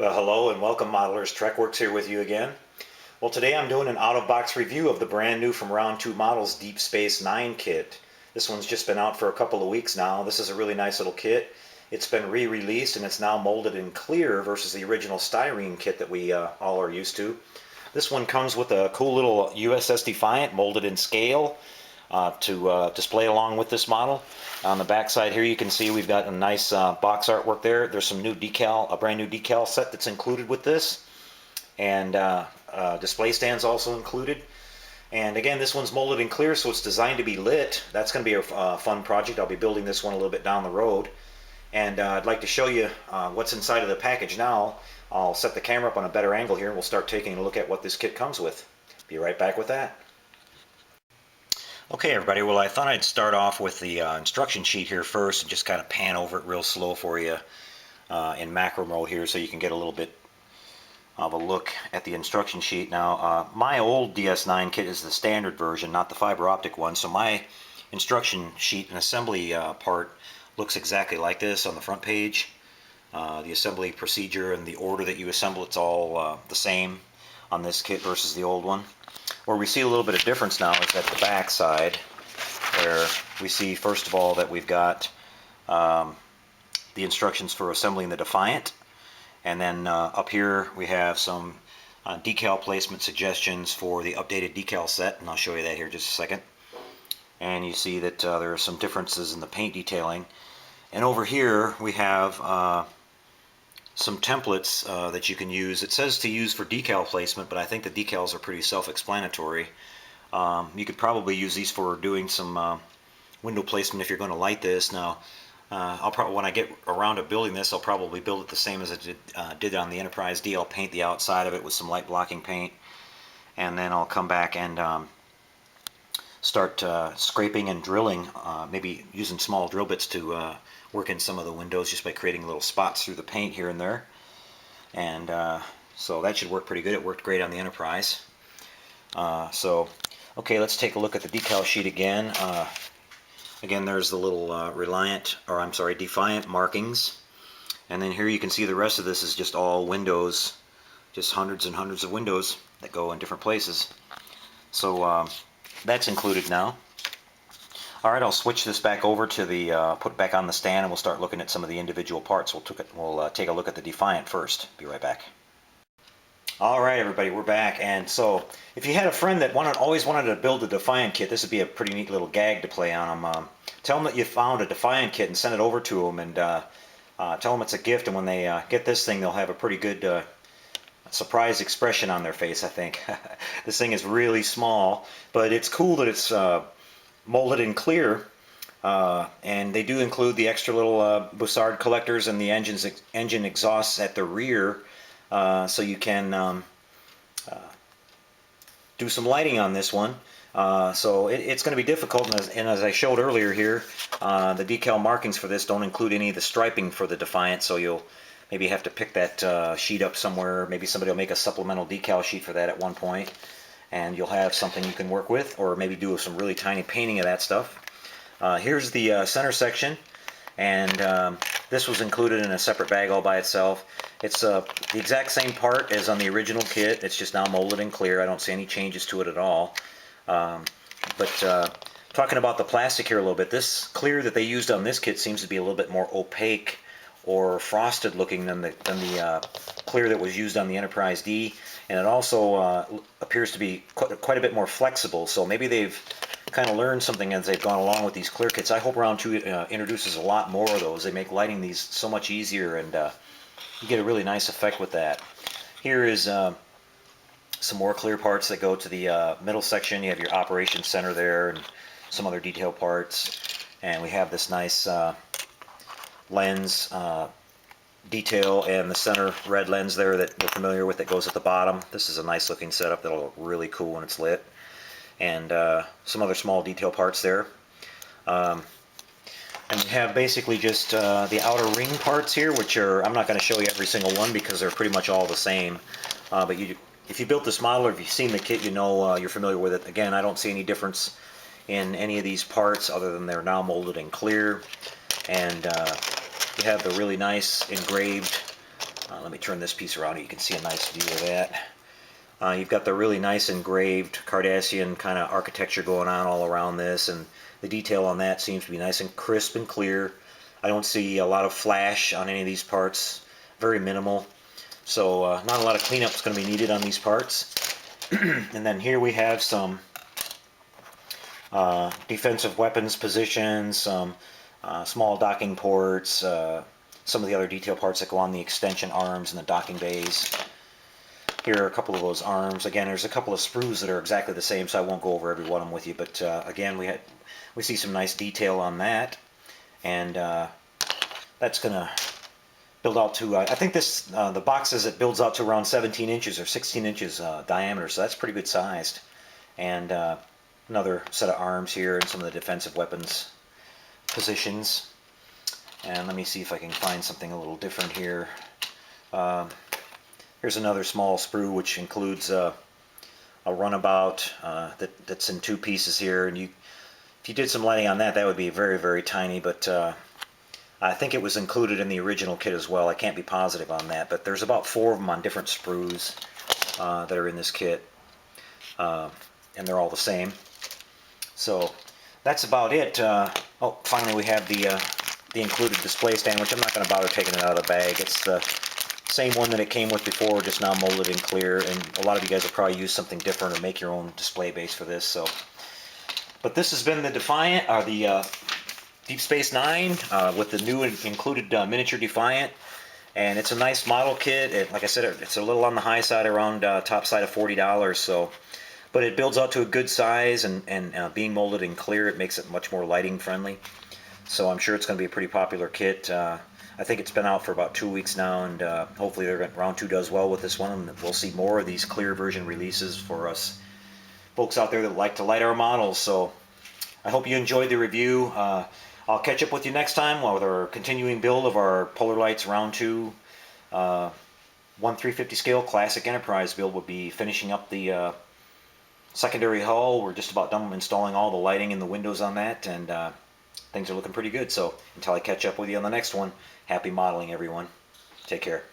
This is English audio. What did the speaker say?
Well, hello and welcome, modelers. TrekWorks here with you again. Well, today I'm doing an out-of-box review of the brand new from Round 2 Models Deep Space 9 kit. This one's just been out for a couple of weeks now. This is a really nice little kit. It's been re-released and it's now molded in clear versus the original styrene kit that we all are used to. This one comes with a cool little U.S.S. Defiant molded in scale to display along with this model. On the back side here you can see we've got a nice box artwork there. There's some new decal, a brand new decal set that's included with this, and display stands also included. And again, this one's molded in clear, so it's designed to be lit. That's going to be a fun project. I'll be building this one a little bit down the road, and I'd like to show you what's inside of the package now. I'll set the camera up on a better angle here and we'll start taking a look at what this kit comes with. Be right back with that. Okay, everybody, well, I thought I'd start off with the instruction sheet here first and just kind of pan over it real slow for you in macro mode here so you can get a little bit of a look at the instruction sheet. Now, my old DS9 kit is the standard version, not the fiber optic one, so my instruction sheet and assembly part looks exactly like this on the front page. The assembly procedure and the order that you assemble, it's all the same on this kit versus the old one. Where we see a little bit of difference now is at the back side, where we see first of all that we've got the instructions for assembling the Defiant, and then up here we have some decal placement suggestions for the updated decal set, and I'll show you that here in just a second. And you see that there are some differences in the paint detailing. And over here we have some templates that you can use. It says to use for decal placement, but I think the decals are pretty self-explanatory. You could probably use these for doing some window placement if you're going to light this. Now, when I get around to building this, I'll probably build it the same as I did on the Enterprise D. I'll paint the outside of it with some light blocking paint, and then I'll come back and start scraping and drilling, maybe using small drill bits to work in some of the windows just by creating little spots through the paint here and there. And so that should work pretty good. It worked great on the Enterprise. Okay, let's take a look at the decal sheet again. Again, there's the little Defiant markings. And then here you can see the rest of this is just all windows, just hundreds and hundreds of windows that go in different places. So that's included now. Alright, I'll switch this back over to the, put back on the stand, and we'll start looking at some of the individual parts. We'll take a look at the Defiant first. Be right back. Alright, everybody, we're back. And so, if you had a friend that always wanted to build a Defiant kit, this would be a pretty neat little gag to play on them. Tell them that you found a Defiant kit and send it over to them, and tell them it's a gift, and when they get this thing, they'll have a pretty good surprised expression on their face, I think. This thing is really small, but it's cool that it's molded in clear, and they do include the extra little Bussard collectors and the engine exhausts at the rear, so you can do some lighting on this one. So it's going to be difficult, and as I showed earlier here, the decal markings for this don't include any of the striping for the Defiant, so you'll maybe have to pick that sheet up somewhere. Maybe somebody will make a supplemental decal sheet for that at one point, and you'll have something you can work with, or maybe do some really tiny painting of that stuff. Here's the center section, and this was included in a separate bag all by itself. It's the exact same part as on the original kit. It's just now molded in clear. I don't see any changes to it at all. But talking about the plastic here a little bit, this clear that they used on this kit seems to be a little bit more opaque or frosted looking than the clear that was used on the Enterprise D, and it also appears to be quite a bit more flexible, so maybe they've kind of learned something as they've gone along with these clear kits. I hope Round 2 introduces a lot more of those. They make lighting these so much easier, and you get a really nice effect with that. Here is some more clear parts that go to the middle section. You have your operations center there and some other detail parts, and we have this nice lens detail and the center red lens there that we're familiar with that goes at the bottom. This is a nice looking setup that'll look really cool when it's lit, and some other small detail parts there. And we have basically just the outer ring parts here, which are, I'm not going to show you every single one because they're pretty much all the same, but if you built this model or if you've seen the kit, you know you're familiar with it. Again, I don't see any difference in any of these parts other than they're now molded in clear, and you have the really nice engraved Let me turn this piece around so you can see a nice view of that. You've got the really nice engraved Cardassian kind of architecture going on all around this, and the detail on that seems to be nice and crisp and clear. I don't see a lot of flash on any of these parts, very minimal. So not a lot of cleanup is going to be needed on these parts. And then here we have some defensive weapons positions, some small docking ports, some of the other detail parts that go on the extension arms and the docking bays. Here are a couple of those arms. Again, there's a couple of sprues that are exactly the same, so I won't go over every one of them with you. But again, we see some nice detail on that, and that's going to build out to, I think this, the box says it builds out to around 17 inches or 16 inches diameter, so that's pretty good sized. And another set of arms here and some of the defensive weapons positions. And let me see if I can find something a little different here. Here's another small sprue which includes a runabout that's in two pieces here. And if you did some lighting on that, that would be very, very tiny, but I think it was included in the original kit as well. I can't be positive on that, but there's about 4 of them on different sprues that are in this kit, and they're all the same. So that's about it. Oh, finally we have the included display stand, which I'm not going to bother taking it out of the bag. It's the same one that it came with before, just now molded in clear, and a lot of you guys will probably use something different or make your own display base for this. So, but this has been the Defiant, or the Deep Space 9 with the new included miniature Defiant, and it's a nice model kit. Like I said, it's a little on the high side, around top side of $40. So, but it builds out to a good size, and being molded in clear, it makes it much more lighting friendly. So I'm sure it's going to be a pretty popular kit. I think it's been out for about 2 weeks now, and hopefully round 2 does well with this one, and we'll see more of these clear version releases for us folks out there that like to light our models. So I hope you enjoyed the review. I'll catch up with you next time with our continuing build of our Polar Lights round 2 1/350 scale classic Enterprise build. Will be finishing up the secondary hull. We're just about done installing all the lighting in the windows on that, and things are looking pretty good. So until I catch up with you on the next one, happy modeling, everyone. Take care.